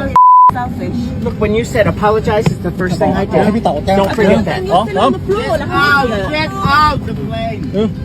really selfish. Look, when you said apologize is the first thing I did. Don't forget that. You're still on the floor. Get out the plane.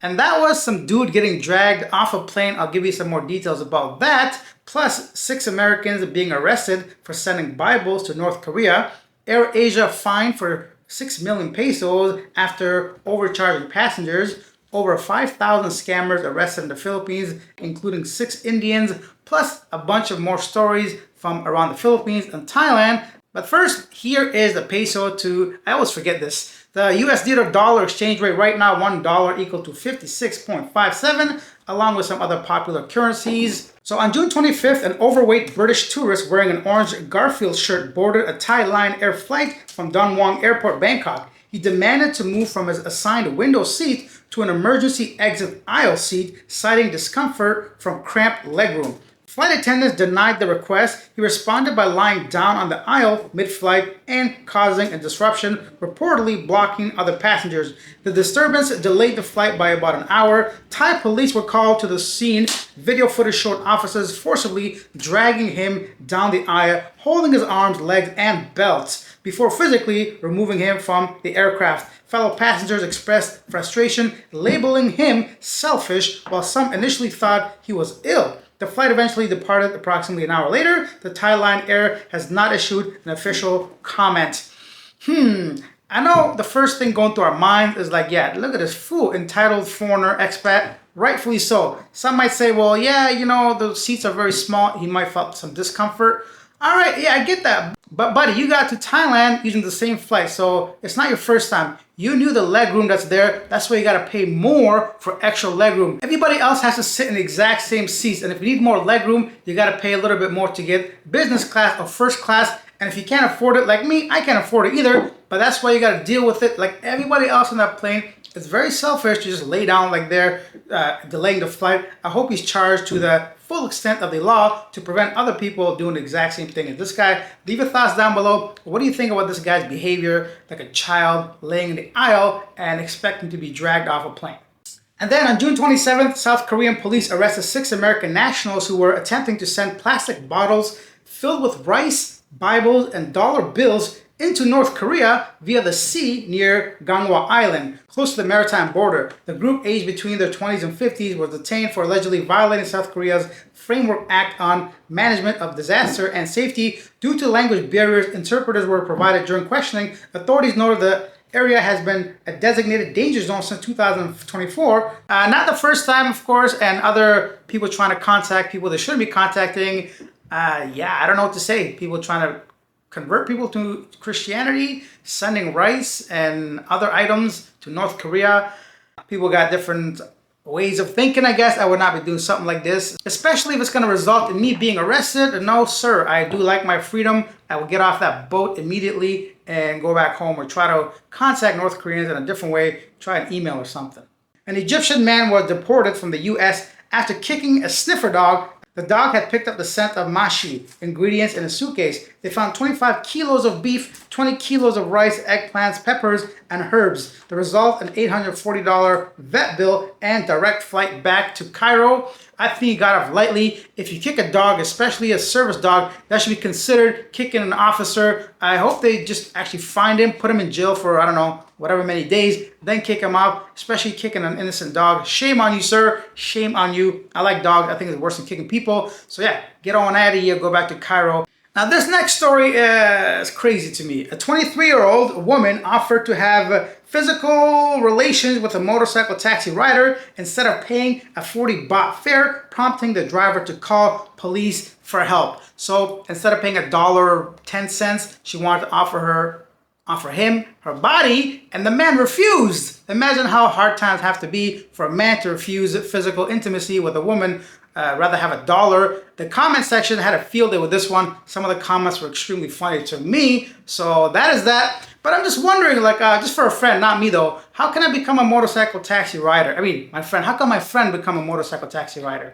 And that was some dude getting dragged off a plane. I'll give you some more details about that. Plus 6 Americans being arrested for sending Bibles to North Korea. AirAsia fined for 6 million pesos after overcharging passengers. Over 5,000 scammers arrested in the Philippines, including 6 Indians, plus a bunch of more stories from around the Philippines and Thailand. But first, here is the peso to, I always forget this. The USD to dollar exchange rate right now, $1 equal to 56.57, along with some other popular currencies. So on June 25th, an overweight British tourist wearing an orange Garfield shirt boarded a Thailand Air flight from Don Muang Airport, Bangkok. He demanded to move from his assigned window seat to an emergency exit aisle seat, citing discomfort from cramped legroom. Flight attendants denied the request. He responded by lying down on the aisle mid-flight and causing a disruption, reportedly blocking other passengers. The disturbance delayed the flight by about an hour. Thai police were called to the scene. Video footage showed officers forcibly dragging him down the aisle, holding his arms, legs, and belts before physically removing him from the aircraft. Fellow passengers expressed frustration, labeling him selfish, while some initially thought he was ill. The flight eventually departed approximately an hour later. The Thailand Air has not issued an official comment. I know the first thing going through our mind is like, yeah, look at this fool, entitled foreigner, expat, rightfully so. Some might say, well, yeah, you know, the seats are very small. He might felt some discomfort. All right, yeah, I get that. But buddy, you got to Thailand using the same flight, so it's not your first time. You knew the legroom that's there. That's why you gotta pay more for extra legroom. Everybody else has to sit in the exact same seats, and if you need more legroom, you gotta pay a little bit more to get business class or first class. And if you can't afford it, like me, I can't afford it either. But that's why you gotta deal with it like everybody else on that plane. It's very selfish to just lay down like they're delaying the flight. I hope he's charged to the full extent of the law to prevent other people doing the exact same thing as this guy. Leave your thoughts down below. What do you think about this guy's behavior, like a child laying in the aisle and expecting to be dragged off a plane? And then on June 27th, South Korean police arrested 6 American nationals who were attempting to send plastic bottles filled with rice, Bibles, and dollar bills into North Korea via the sea near Gangwon Island, close to the maritime border. The group, aged between their 20s and 50s, was detained for allegedly violating South Korea's Framework Act on Management of Disaster and Safety. Due to language barriers, interpreters were provided during questioning. Authorities noted the area has been a designated danger zone since 2024. Not the first time, of course, and other people trying to contact people they shouldn't be contacting. Yeah, I don't know what to say. People trying to convert people to Christianity, sending rice and other items to North Korea. People got different ways of thinking, I guess. I would not be doing something like this, especially if it's going to result in me being arrested. No, sir, I do like my freedom. I will get off that boat immediately and go back home or try to contact North Koreans in a different way, try an email or something. An Egyptian man was deported from the U.S. after kicking a sniffer dog. The dog had picked up the scent of mashi ingredients in a suitcase. They found 25 kilos of beef, 20 kilos of rice, eggplants, peppers, and herbs. The result, an $840 vet bill and direct flight back to Cairo. I think he got off lightly. If you kick a dog, especially a service dog, that should be considered kicking an officer. I hope they just actually find him, put him in jail for, I don't know, whatever many days, then kick him out, especially kicking an innocent dog. Shame on you, sir. Shame on you. I like dogs. I think it's worse than kicking people. So yeah, get on out of here. Go back to Cairo. Now this next story is crazy to me. A 23-year-old woman offered to have physical relations with a motorcycle taxi rider instead of paying a 40 baht fare, prompting the driver to call police for help. So instead of paying $1.10, she wanted to offer him her body, and the man refused. Imagine how hard times have to be for a man to refuse physical intimacy with a woman, rather have $1. The comment section had a field day with this one. Some of the comments were extremely funny to me, so that is that. But I'm just wondering, like, just for a friend, not me though, how can I become a motorcycle taxi rider? I mean, my friend, how can my friend become a motorcycle taxi rider?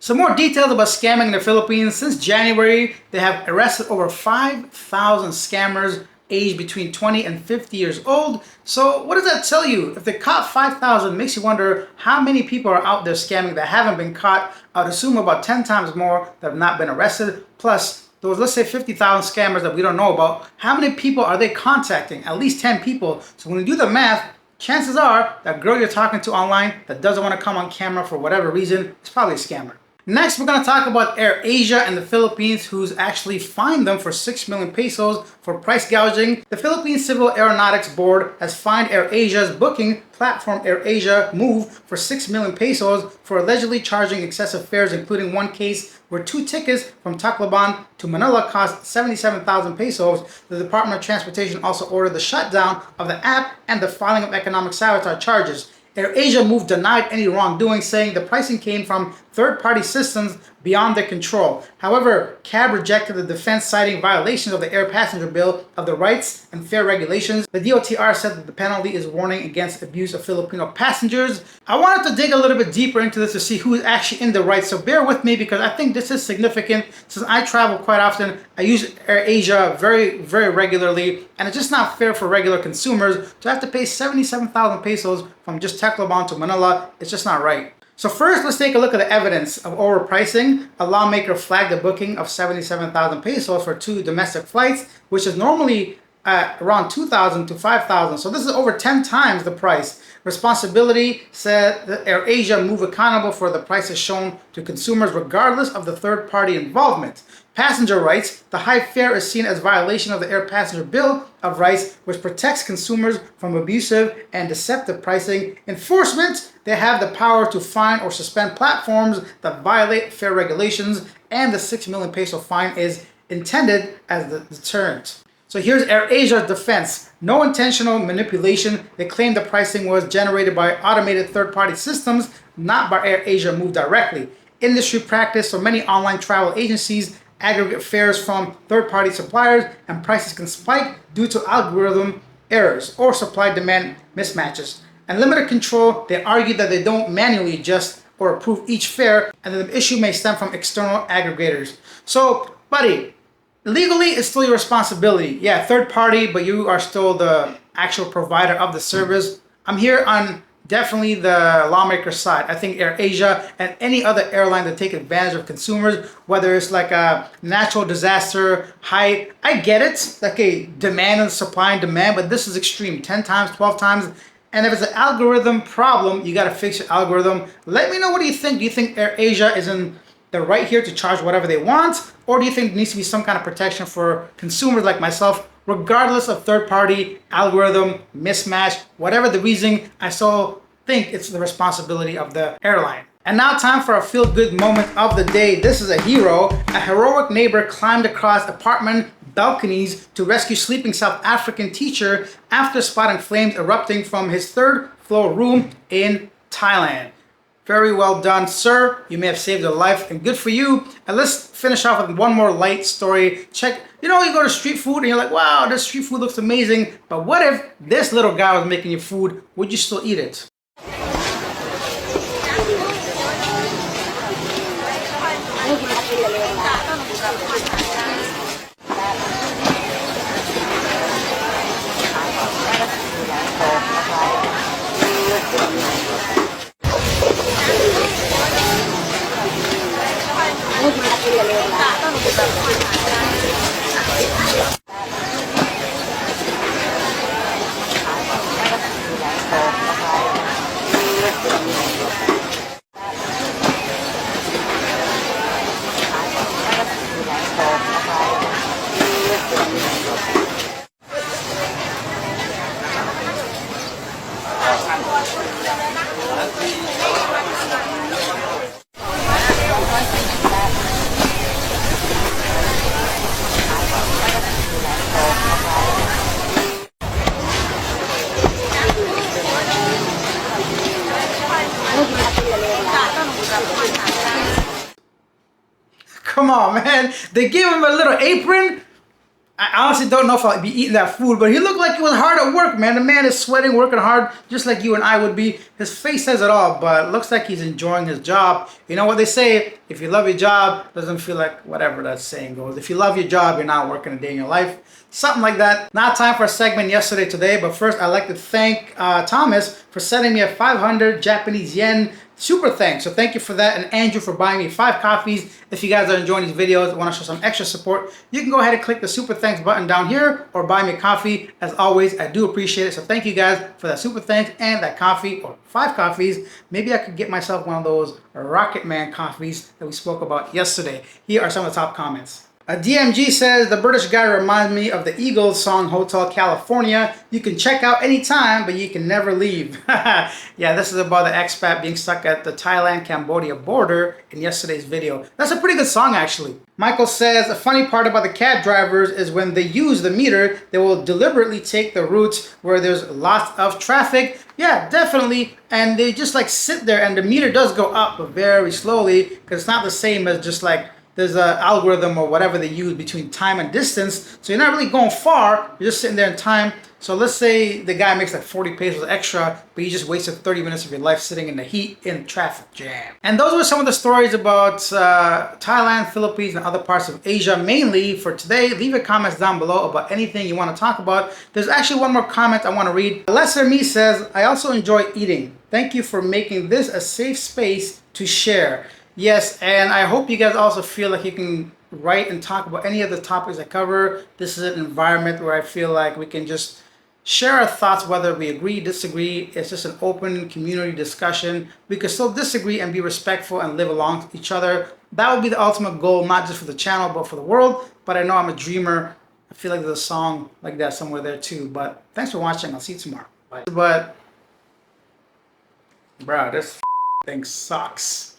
Some more details about scamming in the Philippines. Since January, they have arrested over 5,000 scammers aged between 20 and 50 years old. So what does that tell you? If they caught 5,000, makes you wonder how many people are out there scamming that haven't been caught. I'd assume about 10 times more that have not been arrested. Plus, those, let's say 50,000 scammers that we don't know about, how many people are they contacting? At least 10 people. So when you do the math, chances are that girl you're talking to online that doesn't want to come on camera for whatever reason is probably a scammer. Next, we're going to talk about AirAsia and the Philippines, who's actually fined them for 6 million pesos for price gouging. The Philippine Civil Aeronautics Board has fined AirAsia's booking platform AirAsia Move for 6 million pesos for allegedly charging excessive fares, including one case where 2 tickets from Tacloban to Manila cost 77,000 pesos. The Department of Transportation also ordered the shutdown of the app and the filing of economic sabotage charges. AirAsia Move denied any wrongdoing, saying the pricing came from third-party systems beyond their control. However, CAB rejected the defense, citing violations of the Air Passenger Bill of the Rights and Fair Regulations. The DOTR said that the penalty is warning against abuse of Filipino passengers. I wanted to dig a little bit deeper into this to see who is actually in the right, so bear with me because I think this is significant. Since I travel quite often, I use AirAsia very, very regularly, and it's just not fair for regular consumers to have to pay 77,000 pesos from just Tacloban to Manila. It's just not right. So first, let's take a look at the evidence of overpricing. A lawmaker flagged the booking of 77,000 pesos for 2 domestic flights, which is normally around 2,000 to 5,000. So this is over 10 times the price. Responsibility said that AirAsia Move accountable for the prices shown to consumers regardless of the third-party involvement. Passenger rights. The high fare is seen as violation of the Air Passenger Bill of Rights, which protects consumers from abusive and deceptive pricing. Enforcement. They have the power to fine or suspend platforms that violate fare regulations, and the 6 million peso fine is intended as the deterrent. So here's AirAsia's defense. No intentional manipulation. They claim the pricing was generated by automated third-party systems, not by AirAsia Move directly. Industry practice. So many online travel agencies aggregate fares from third-party suppliers, and prices can spike due to algorithm errors or supply-demand mismatches. And limited control, they argue that they don't manually adjust or approve each fare, and that the issue may stem from external aggregators. So, buddy, legally, it's still your responsibility. Yeah, third-party, but you are still the actual provider of the service. I'm here on definitely the lawmaker's side. I think AirAsia and any other airline that take advantage of consumers, whether it's like a natural disaster, I get it, like a demand and supply and demand, but this is extreme, 10 times, 12 times. And if it's an algorithm problem, you got to fix your algorithm. Let me know, what do you think? Do you think AirAsia is in the right here to charge whatever they want? Or do you think there needs to be some kind of protection for consumers like myself, regardless of third-party algorithm mismatch, whatever the reason? I still think it's the responsibility of the airline. And now time for a feel-good moment of the day. This is a hero. A heroic neighbor climbed across apartment balconies to rescue sleeping South African teacher after spotting flames erupting from his 3rd floor room in Thailand. Very well done, sir. You may have saved a life, and good for you. And let's finish off with one more light story. Check, you know, you go to street food and you're like, wow, this street food looks amazing. But what if this little guy was making your food? Would you still eat it? Come on, man. They gave him a little apron. I honestly don't know if I'll be eating that food, but he looked like he was hard at work, man. The man is sweating, working hard, just like you and I would be. His face says it all, but it looks like he's enjoying his job. You know what they say? If you love your job, it doesn't feel like whatever that saying goes. If you love your job, you're not working a day in your life. Something like that. Not time for a segment yesterday today, but first I'd like to thank Thomas for sending me a 500 Japanese yen super thanks. So thank you for that, and Andrew for buying me 5 coffees. If you guys are enjoying these videos and want to show some extra support, you can go ahead and click the super thanks button down here or buy me a coffee. As always, I do appreciate it. So thank you guys for that super thanks and that coffee, or 5 coffees. Maybe I could get myself one of those Rocket Man coffees that we spoke about yesterday. Here are some of the top comments. DMG says, the British guy reminds me of the Eagles song Hotel California. You can check out anytime, but you can never leave. Yeah, this is about the expat being stuck at the Thailand-Cambodia border in yesterday's video. That's a pretty good song, actually. Michael says, the funny part about the cab drivers is when they use the meter, they will deliberately take the routes where there's lots of traffic. Yeah, definitely. And they just like sit there, and the meter does go up, but very slowly, because it's not the same as just like there's an algorithm or whatever they use between time and distance. So you're not really going far, you're just sitting there in time. So let's say the guy makes like 40 pesos extra, but you just wasted 30 minutes of your life sitting in the heat in traffic jam. And those were some of the stories about Thailand, Philippines, and other parts of Asia mainly for today. Leave your comments down below about anything you want to talk about. There's actually one more comment I want to read. Lesser Me says, I also enjoy eating. Thank you for making this a safe space to share. Yes, and I hope you guys also feel like you can write and talk about any of the topics I cover. This is an environment where I feel like we can just share our thoughts, whether we agree, disagree. It's just an open community discussion. We can still disagree and be respectful and live along each other. That would be the ultimate goal, not just for the channel, but for the world. But I know I'm a dreamer. I feel like there's a song like that somewhere there too. But thanks for watching. I'll see you tomorrow. Bye. But, bro, this thing sucks.